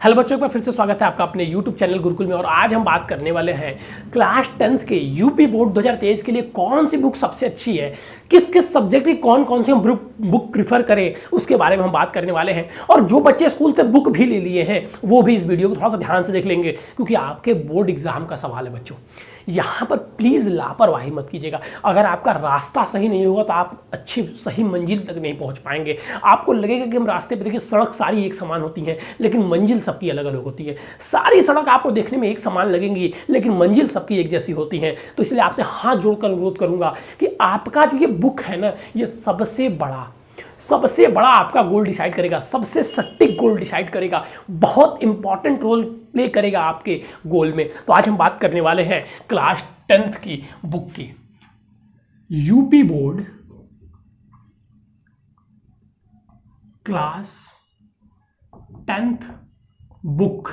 Hello बच्चों, एक बार फिर से स्वागत है आपका अपने YouTube चैनल गुरुकुल में। और आज हम बात करने वाले हैं क्लास 10th के यूपी बोर्ड 2023 के लिए कौन सी बुक सबसे अच्छी है, किस किस सब्जेक्ट की कौन कौन सी हम बुक प्रीफर करें, उसके बारे में हम बात करने वाले हैं। और जो बच्चे स्कूल से बुक भी ले लिए हैं वो भी इस वीडियो को थोड़ा सा ध्यान से देख लेंगे, क्योंकि आपके बोर्ड एग्जाम का सवाल है बच्चों। यहाँ पर प्लीज़ लापरवाही मत कीजिएगा। अगर आपका रास्ता सही नहीं होगा तो आप अच्छी सही मंजिल तक नहीं पहुँच पाएंगे। आपको लगेगा कि हम रास्ते पे, देखिए सड़क सारी एक समान होती हैं लेकिन मंजिल सबकी अलग अलग होती है। सारी सड़क आपको देखने में एक समान लगेंगी लेकिन मंजिल सबकी एक जैसी होती है। तो इसलिए आपसे हाथ जोड़कर अनुरोध करूंगा कि आपका जो ये बुक है ना, ये सबसे बड़ा आपका गोल डिसाइड करेगा, सबसे सटीक गोल डिसाइड करेगा, बहुत इंपॉर्टेंट रोल प्ले करेगा आपके गोल में। तो आज हम बात करने वाले हैं क्लास 10th की बुक की, UP board class 10th book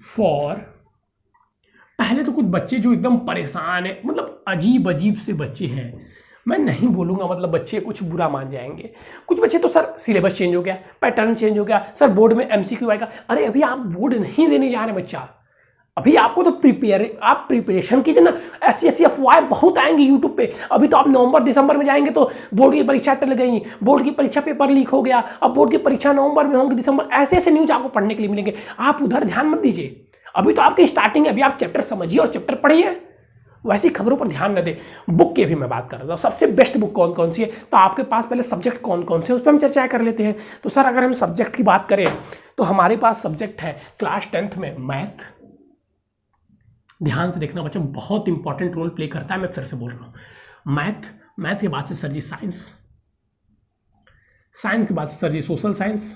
for. पहले तो कुछ बच्चे जो एकदम परेशान है, मतलब अजीब अजीब से बच्चे हैं, मैं नहीं बोलूंगा मतलब बच्चे कुछ बुरा मान जाएंगे। कुछ बच्चे तो सर सिलेबस चेंज हो गया, पैटर्न चेंज हो गया, सर बोर्ड में एमसीक्यू आएगा। अरे अभी आप बोर्ड नहीं देने जा रहे बच्चा, अभी आपको तो आप प्रिपरेशन कीजिए ना। ऐसी अफवाहें बहुत आएंगी यूट्यूब पे। अभी तो आप नवंबर दिसंबर में जाएंगे तो बोर्ड की परीक्षा टल गई, बोर्ड की परीक्षा पेपर लीक हो गया, अब बोर्ड की परीक्षा नवंबर में होंगी, दिसंबर, ऐसे न्यूज आपको पढ़ने के लिए मिलेंगे। आप उधर ध्यान मत दीजिए, अभी तो आपकी स्टार्टिंग है, अभी आप चैप्टर समझिए और चैप्टर पढ़िए, वैसी खबरों पर ध्यान न दें। बुक की भी मैं बात कर रहा हूँ, सबसे बेस्ट बुक कौन कौन सी है। तो आपके पास पहले सब्जेक्ट कौन कौन से, उस पर हम चर्चा कर लेते हैं। तो सर अगर हम सब्जेक्ट की बात करें तो हमारे पास सब्जेक्ट है क्लास 10th में मैथ। ध्यान से देखना बच्चों, बहुत इंपॉर्टेंट रोल प्ले करता है, मैं फिर से बोल रहा हूँ। मैथ के बाद से सर जी साइंस के बाद से सर जी सोशल साइंस,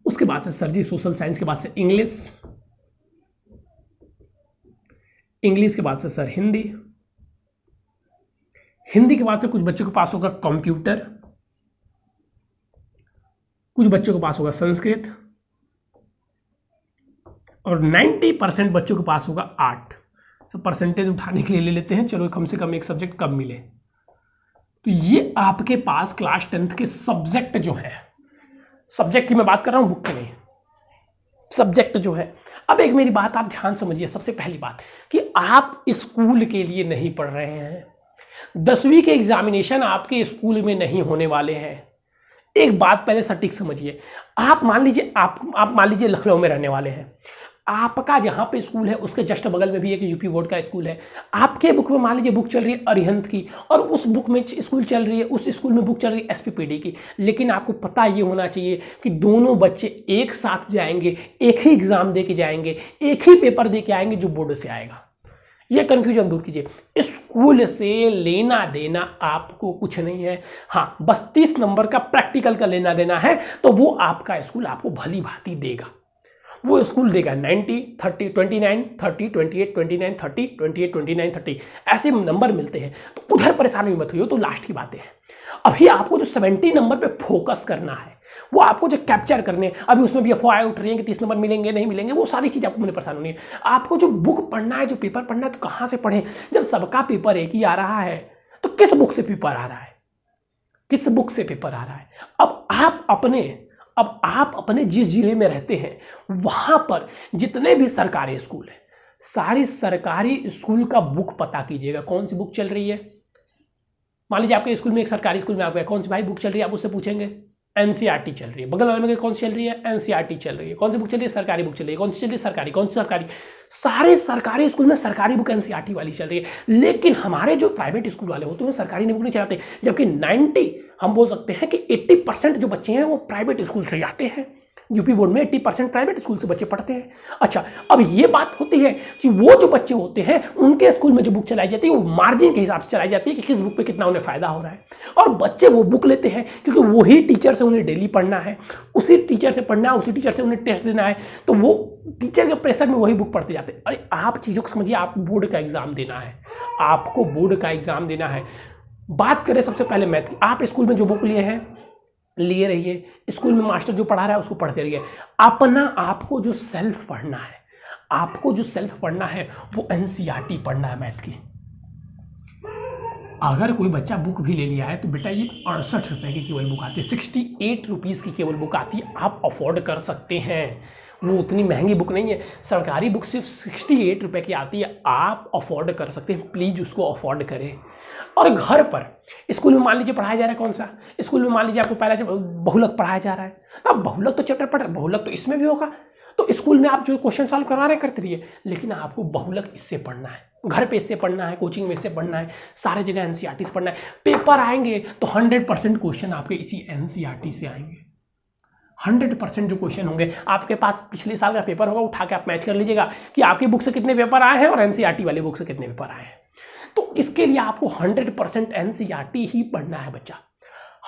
उसके बाद से सर जी सोशल साइंस के बाद से इंग्लिश के बाद से सर हिंदी के बाद से कुछ बच्चों के पास होगा कंप्यूटर, कुछ बच्चों के पास होगा संस्कृत, और 90% बच्चों के पास होगा आर्ट। सब परसेंटेज उठाने के लिए ले लेते हैं, चलो कम से कम एक सब्जेक्ट कम मिले। तो ये आपके पास क्लास 10th के सब्जेक्ट जो है, सब्जेक्ट की मैं बात कर रहा हूं, बुक की नहीं, सब्जेक्ट जो है। अब एक मेरी बात आप ध्यान समझिए, सबसे पहली बात कि आप स्कूल के लिए नहीं पढ़ रहे हैं, 10वीं के एग्जामिनेशन आपके स्कूल में नहीं होने वाले हैं। एक बात पहले सटीक समझिए। आप मान लीजिए लखनऊ में रहने वाले हैं, आपका जहाँ पे स्कूल है उसके जस्ट बगल में भी एक यूपी बोर्ड का स्कूल है। आपके बुक में मान लीजिए बुक चल रही है अरिहंत की, और उस बुक में स्कूल चल रही है, उस स्कूल में बुक चल रही है एसपीपीडी की। लेकिन आपको पता ये होना चाहिए कि दोनों बच्चे एक साथ जाएंगे, एक ही एग्जाम दे के जाएंगे, एक ही पेपर दे के आएंगे जो बोर्ड से आएगा। ये कंफ्यूजन दूर कीजिए। स्कूल से लेना देना आपको कुछ नहीं है। हाँ, बस 30 नंबर का प्रैक्टिकल का लेना देना है, तो वो आपका स्कूल आपको भली भांति देगा। वो स्कूल देगा 90, 30, 29, 30, 28, 29, 30, 28, 29, 30, ऐसे नंबर मिलते हैं। तो उधर परेशानी मत हुई। तो लास्ट की बातें हैं, अभी आपको जो 70 नंबर पे फोकस करना है, वो आपको जो कैप्चर करने, अभी उसमें भी अफवाहें उठ रही हैं कि 30 नंबर मिलेंगे नहीं मिलेंगे, वो सारी चीज़ आपको मुझे परेशान होनी है। आपको जो बुक पढ़ना है, जो पेपर पढ़ना है, तो कहाँ से पढ़ें जब सबका पेपर एक ही आ रहा है। तो किस बुक से पेपर आ रहा है, किस बुक से पेपर आ रहा है। अब आप अपने जिस जिले में रहते हैं वहां पर जितने भी सरकारी स्कूल हैं, सारी सरकारी स्कूल का बुक पता कीजिएगा, कौन सी बुक चल रही है। मान लीजिए आपके स्कूल में एक सरकारी स्कूल में आप गए, कौन सी भाई बुक चल रही है, आप उससे पूछेंगे एनसीईआरटी चल रही है। बगल वाले में कौन सी चल रही है, एनसीईआरटी चल रही है। कौन सी बुक चल रही है, सरकारी बुक चल रही है। कौन सी चल रही है, सरकारी। कौन सी सरकारी, सारे सरकारी स्कूल में सरकारी बुक एनसीईआरटी वाली चल रही है। लेकिन हमारे जो प्राइवेट स्कूल वाले होते हैं सरकारी बुक नहीं चलाते, जबकि 90, हम बोल सकते हैं कि 80% जो बच्चे हैं वो प्राइवेट स्कूल से आते हैं। यूपी बोर्ड में 80% प्राइवेट स्कूल से बच्चे पढ़ते हैं। अच्छा, अब ये बात होती है कि वो जो बच्चे होते हैं उनके स्कूल में जो बुक चलाई जाती है वो मार्जिन के हिसाब से चलाई जाती है कि किस बुक पे कितना उन्हें फायदा हो रहा है। और बच्चे वो बुक लेते हैं क्योंकि वही टीचर से उन्हें डेली पढ़ना है, उसी टीचर से पढ़ना है, उसी टीचर से उन्हें टेस्ट देना है, तो वो टीचर के प्रेशर में वही बुक पढ़ते जाते हैं। अरे आप चीज़ों को समझिए, आप बोर्ड का एग्जाम देना है, आपको बोर्ड का एग्जाम देना है। बात करें सबसे पहले मैथ की, आप स्कूल में जो बुक लिए रहिए, स्कूल में मास्टर जो पढ़ा रहा है उसको पढ़ते रहिए। अपना आपको जो सेल्फ पढ़ना है वो एनसीईआरटी पढ़ना है मैथ की। अगर कोई बच्चा बुक भी ले लिया है तो बेटा ये 68 रुपये की केवल बुक आती है, 68 रुपीज़ की केवल बुक आती है, आप अफोर्ड कर सकते हैं। वो उतनी महंगी बुक नहीं है, सरकारी बुक सिर्फ 68 रुपये की आती है, आप अफोर्ड कर सकते हैं, प्लीज़ उसको अफोर्ड करें। और घर पर स्कूल में मान लीजिए पढ़ाया जा रहा है, कौन सा स्कूल में मान लीजिए आपको पहला बहुलक पढ़ाया जा रहा है, अब बहुलक तो चैप्टर पढ़ रहे, बहुलक तो इसमें भी होगा, तो स्कूल में आप जो क्वेश्चन सॉल्व करवा रहे करते रहिए, लेकिन आपको बहुलक इससे पढ़ना है, घर पे इससे पढ़ना है, कोचिंग में इससे पढ़ना है, सारे जगह एनसीईआरटी से पढ़ना है। पेपर आएंगे तो 100% क्वेश्चन आपके इसी एनसीईआरटी से आएंगे। 100% जो क्वेश्चन होंगे आपके पास पिछले साल का पेपर होगा, उठा के आप मैच कर लीजिएगा कि आपकी बुक से कितने पेपर आए हैं और एनसीईआरटी वाली बुक से कितने पेपर आए हैं। तो इसके लिए आपको 100% एनसीईआरटी ही पढ़ना है बच्चा,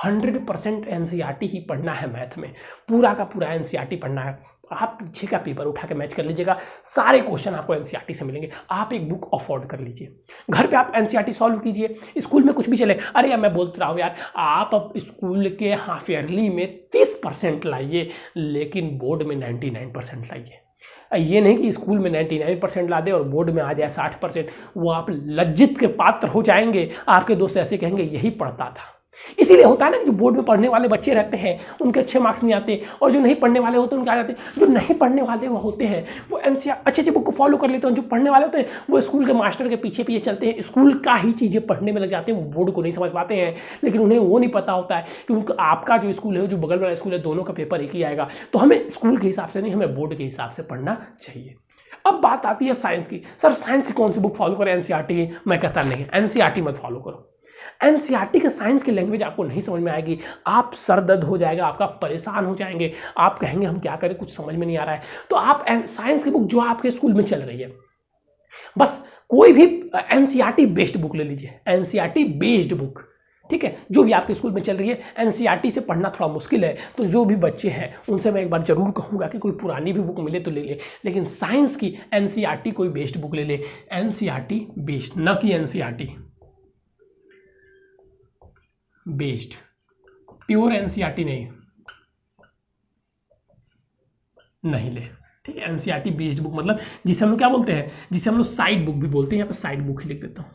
100% एनसीईआरटी ही पढ़ना है। मैथ में पूरा का पूरा एनसीईआरटी पढ़ना है। आप पीछे का पेपर उठा के मैच कर लीजिएगा, सारे क्वेश्चन आपको एनसीईआरटी से मिलेंगे। आप एक बुक अफोर्ड कर लीजिए, घर पे आप एनसीईआरटी सॉल्व कीजिए। स्कूल में कुछ भी चले, अरे यार मैं बोलता रहा हूँ यार, आप अब स्कूल के हाफ ईयरली में 30% लाइए, लेकिन बोर्ड में 99% लाइए। ये नहीं कि स्कूल में 99% ला दे और बोर्ड में आ जाए 60%, वो आप लज्जित के पात्र हो जाएंगे। आपके दोस्त ऐसे कहेंगे यही पढ़ता था। इसीलिए होता है ना कि जो बोर्ड में पढ़ने वाले बच्चे रहते हैं उनके अच्छे मार्क्स नहीं आते, और जो नहीं पढ़ने वाले होते हैं उनके आ जाते हैं। जो नहीं पढ़ने वाले वो होते हैं वो एनसीईआरटी अच्छे बुक को फॉलो कर लेते हैं, जो पढ़ने वाले होते हैं वो स्कूल के मास्टर के पीछे पीछे चलते हैं, स्कूल का ही चीज़ें पढ़ने में लग जाते हैं, वो बोर्ड को नहीं समझ पाते हैं। लेकिन उन्हें वो नहीं पता होता है कि उनका आपका जो स्कूल है, जो बगल वाला स्कूल है, दोनों का पेपर एक ही आएगा। तो हमें स्कूल के हिसाब से नहीं, हमें बोर्ड के हिसाब से पढ़ना चाहिए। अब बात आती है साइंस की। सर साइंस की कौन सी बुक फॉलो करें, एनसीईआरटी? मैं कहता नहीं, एनसीईआरटी मत फॉलो करो। एनसीईआरटी के साइंस की लैंग्वेज आपको नहीं समझ में आएगी, आप सर दर्द हो जाएगा, आपका परेशान हो जाएंगे, आप कहेंगे हम क्या करें, कुछ समझ में नहीं आ रहा है। तो आप साइंस की बुक जो आपके स्कूल में चल रही है, बस कोई भी एनसीईआरटी बेस्ड बुक ले लीजिए, एनसीईआरटी बेस्ड बुक, ठीक है, जो भी आपके स्कूल में चल रही है। एनसीईआरटी से पढ़ना थोड़ा मुश्किल है, तो जो भी बच्चे हैं उनसे मैं एक बार जरूर कहूँगा कि कोई पुरानी भी बुक मिले तो ले ले, लेकिन साइंस की एनसीईआरटी कोई बेस्ड बुक ले ले, एनसीईआरटी बेस्ड, न कि एनसीईआरटी बेस्ड, प्योर एनसीईआरटी नहीं ले, ठीक है। एनसीईआरटी बेस्ड बुक मतलब जिसे हम लोग क्या बोलते हैं, जिसे हम लोग साइड बुक भी बोलते हैं, यहाँ पे साइड बुक ही लिख देता हूँ।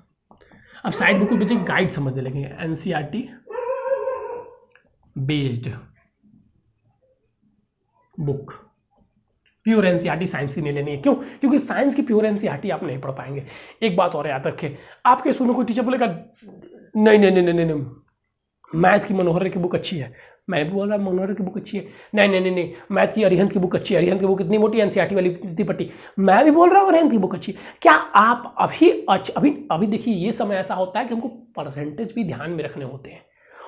अब साइड बुक के पीछे गाइड समझने लगेंगे, NCERT based book, pure NCERT science की नहीं लेनी है। क्यों? क्योंकि साइंस की प्योर एनसीईआरटी आप नहीं पढ़ पाएंगे। एक बात और याद रखें, आपके स्कूल में कोई टीचर बोलेगा नहीं नहीं नहीं नहीं नहीं मैथ की मनोहर की बुक अच्छी है, मैं भी बोल रहा मनोहर की बुक अच्छी है, नहीं नहीं नहीं नहीं मैथ की अरिहंत की बुक अच्छी है, अरिहंत की बुक इतनी मोटी एनसीईआरटी वाली इतनी पट्टी, मैं भी बोल रहा हूँ अरिहंत की बुक अच्छी। क्या आप अभी देखिए, ये समय ऐसा होता है कि हमको परसेंटेज भी ध्यान में रखने होते हैं,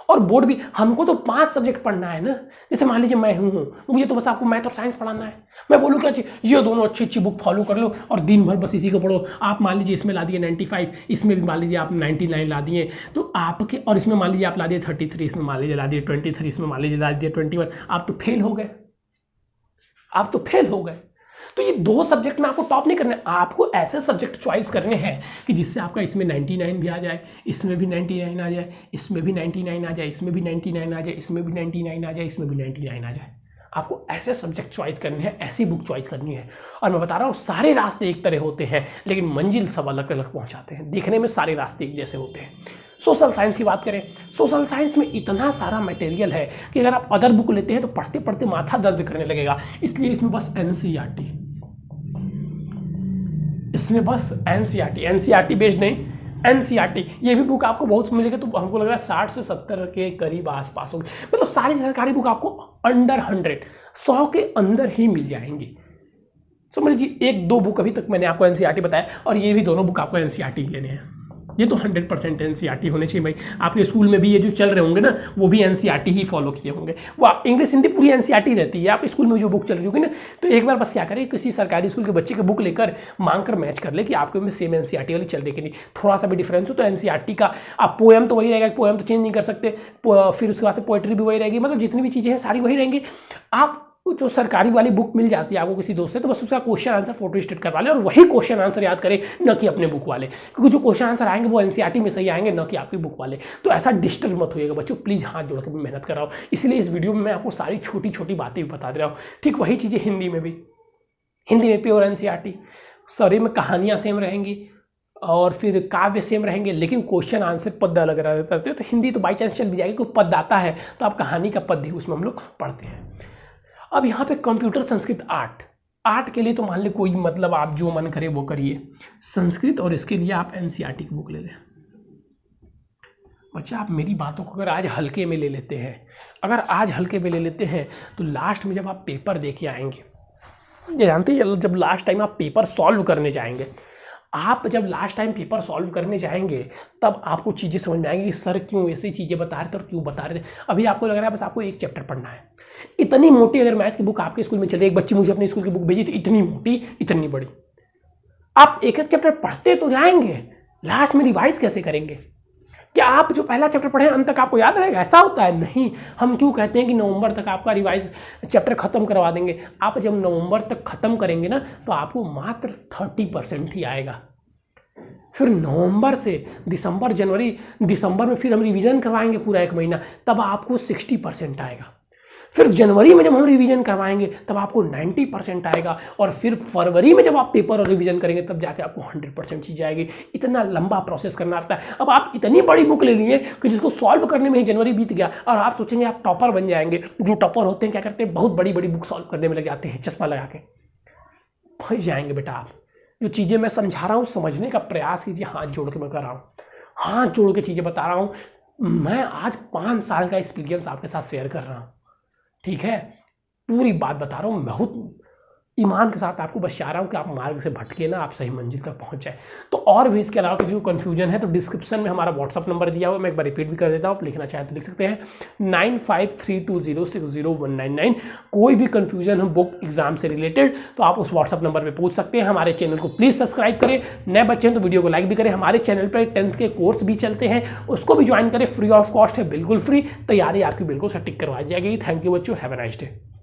और बोर्ड भी। हमको तो 5 सब्जेक्ट पढ़ना है ना, जैसे मान लीजिए मैं हूँ, मुझे तो बस आपको मैथ और साइंस पढ़ाना है। मैं बोलूँ क्या ये दोनों अच्छी अच्छी बुक फॉलो कर लो और दिन भर बस इसी को पढ़ो। आप मान लीजिए इसमें ला दिए 95, इसमें भी मान लीजिए आप 99 ला दिए, तो आपके, और इसमें मान लीजिए आप ला दिए 33, इसमें मान लीजिए ला दिए 23, इसमें मान लीजिए ला दिए 21, आप तो फेल हो गए, आप तो फेल हो गए। तो ये 2 सब्जेक्ट में आपको टॉप नहीं करना है, आपको ऐसे सब्जेक्ट चॉइस करने हैं कि जिससे आपका इसमें 99 भी आ जाए, इसमें भी 99 आ जाए, इसमें भी 99 आ जाए, इसमें भी 99 आ जाए, इसमें भी 99 आ जाए, इसमें भी 99 आ जाए। आपको ऐसे सब्जेक्ट चॉइस करने हैं, ऐसी बुक चॉइस करनी है। और मैं बता रहा हूँ सारे रास्ते एक तरह होते हैं, लेकिन मंजिल सब अलग अलग पहुँचाते हैं। देखने में सारे रास्ते एक जैसे होते हैं। सोशल साइंस की बात करें, सोशल साइंस में इतना सारा मटेरियल है कि अगर आप अदर बुक लेते हैं तो पढ़ते पढ़ते माथा दर्द करने लगेगा। इसलिए इसमें बस एनसीईआरटी, इसमें बस एनसीईआरटी बेस्ड नहीं, एनसीईआरटी। ये भी बुक आपको बहुत मिलेगी, तो हमको लग रहा है 60 से 70 के करीब आसपास होगी। मतलब सारी सरकारी बुक आपको अंडर 100 के अंदर ही मिल जाएंगी। समझ लीजिए 1-2 बुक अभी तक मैंने आपको एनसीईआरटी बताया, और ये भी दोनों बुक आपको एनसीईआरटी लेने हैं। ये तो 100% एनसीईआरटी होने चाहिए भाई। आपके स्कूल में भी ये जो चल रहे होंगे ना, वो भी एनसीईआरटी ही फॉलो किए होंगे। वो इंग्लिश हिंदी पूरी एनसीईआरटी रहती है। आपके स्कूल में जो बुक चल रही होगी ना, तो एक बार बस क्या करें, किसी सरकारी स्कूल के बच्चे की बुक लेकर मांग कर मैच कर ले कि आपके में सेम एनसीईआरटी वाली चल रही कि नहीं। थोड़ा सा भी डिफरेंस हो तो एनसीईआरटी का, आप पोएम तो वही रहेगा, पोएम तो चेंज नहीं कर सकते, फिर उसके बाद से पोएट्री भी वही रहेगी, मतलब जितनी भी चीज़ें हैं सारी वही रहेंगी। आप जो सरकारी वाली बुक मिल जाती है आपको किसी दोस्त से, तो बस उसका क्वेश्चन आंसर फोटो स्टेट करवा ले और वही क्वेश्चन आंसर याद करें, न कि अपने बुक वाले, क्योंकि जो क्वेश्चन आंसर आएंगे वो एनसीईआरटी में सही आएंगे, न कि आपकी बुक वाले। तो ऐसा डिस्टर्ब मत होइएगा बच्चों, प्लीज़ हाथ जोड़ के मेहनत कर रहा हूँ। इसलिए इस वीडियो में मैं आपको सारी छोटी छोटी बातें भी बता दे रहा हूँ। ठीक वही चीज़ें हिंदी में भी, हिंदी में प्योर एनसीईआरटी, सॉरी में कहानियाँ सेम रहेंगी, और फिर काव्य सेम रहेंगे, लेकिन क्वेश्चन आंसर पद अलग रहते हैं। तो हिंदी तो बाई चांस चल भी जाएगी, कोई पद आता है तो आप कहानी का पद ही उसमें हम लोग पढ़ते हैं। अब यहाँ पे कंप्यूटर संस्कृत 8 के लिए तो मान ली कोई मतलब आप जो मन करे वो करिए संस्कृत, और इसके लिए आप एनसीईआरटी की बुक ले लें। बच्चा आप मेरी बातों को अगर आज हल्के में ले लेते हैं, अगर आज हल्के में ले लेते हैं तो लास्ट में जब आप पेपर दे के आएंगे, ये जानते हैं जब लास्ट टाइम आप पेपर सॉल्व करने जाएंगे, आप जब लास्ट टाइम पेपर सॉल्व करने जाएंगे तब आपको चीज़ें समझ में आएंगी कि सर क्यों ऐसी चीज़ें बता रहे थे और क्यों बता रहे थे। अभी आपको लग रहा है बस आपको एक चैप्टर पढ़ना है। इतनी मोटी अगर मैथ की बुक आपके स्कूल में चले, एक बच्ची मुझे अपने स्कूल की बुक भेजी थी, इतनी मोटी इतनी बड़ी, आप एक एक चैप्टर पढ़ते तो जाएंगे, लास्ट में रिवाइज कैसे करेंगे? क्या आप जो पहला चैप्टर पढ़े अंत तक आपको याद रहेगा? ऐसा होता है नहीं। हम क्यों कहते हैं कि नवंबर तक आपका रिवाइज चैप्टर खत्म करवा देंगे। आप जब नवंबर तक खत्म करेंगे ना तो आपको मात्र 30% ही आएगा। फिर नवंबर से दिसंबर, जनवरी, दिसंबर में फिर हम रिवीजन करवाएंगे पूरा 1 महीना, तब आपको 60% आएगा। फिर जनवरी में जब हम रिवीजन करवाएंगे तब आपको 90% आएगा, और फिर फरवरी में जब आप पेपर और रिवीजन करेंगे तब जाके आपको 100% चीज आएगी। इतना लंबा प्रोसेस करना आता है। अब आप इतनी बड़ी बुक ले लिए कि जिसको सॉल्व करने में ही जनवरी बीत गया, और आप सोचेंगे आप टॉपर बन जाएंगे। जो टॉपर होते हैं क्या करते हैं, बहुत बड़ी बड़ी बुक सॉल्व करने में लग जाते हैं, चश्मा लगा के। फंस जाएंगे बेटा आप। जो चीज़ें मैं समझा रहा हूँ समझने का प्रयास कीजिए, हाथ जोड़ के मैं कर रहा हूँ, हाथ जोड़ के चीज़ें बता रहा हूँ। मैं आज 5 साल का एक्सपीरियंस आपके साथ शेयर कर रहा हूँ, ठीक है? पूरी बात बता रहा हूँ, मैं बहुत ईमान के साथ आपको बस चाह रहा हूँ कि आप मार्ग से भटके ना, आप सही मंजिल तक पहुँच जाए। तो और भी इसके अलावा किसी को कन्फ्यूजन है तो डिस्क्रिप्शन में हमारा व्हाट्सअप नंबर दिया हुआ है, मैं एक बार रिपीट भी कर देता हूँ, आप लिखना चाहें तो लिख सकते हैं 9532060199। कोई भी कन्फ्यूजन हो बुक एग्जाम से रिलेटेड तो आप उस व्हाट्सअप नंबर पर पूछ सकते हैं। हमारे चैनल को प्लीज़ सब्सक्राइब करें, नए बच्चे हैं तो वीडियो को लाइक भी करें। हमारे चैनल पर 10th के कोर्स भी चलते हैं, उसको भी ज्वाइन करें, फ्री ऑफ कॉस्ट है, बिल्कुल फ्री। तैयारी आपकी बिल्कुल सटीक करवाई जाएगी। थैंक यू बच्चों, हैव अ नाइस डे।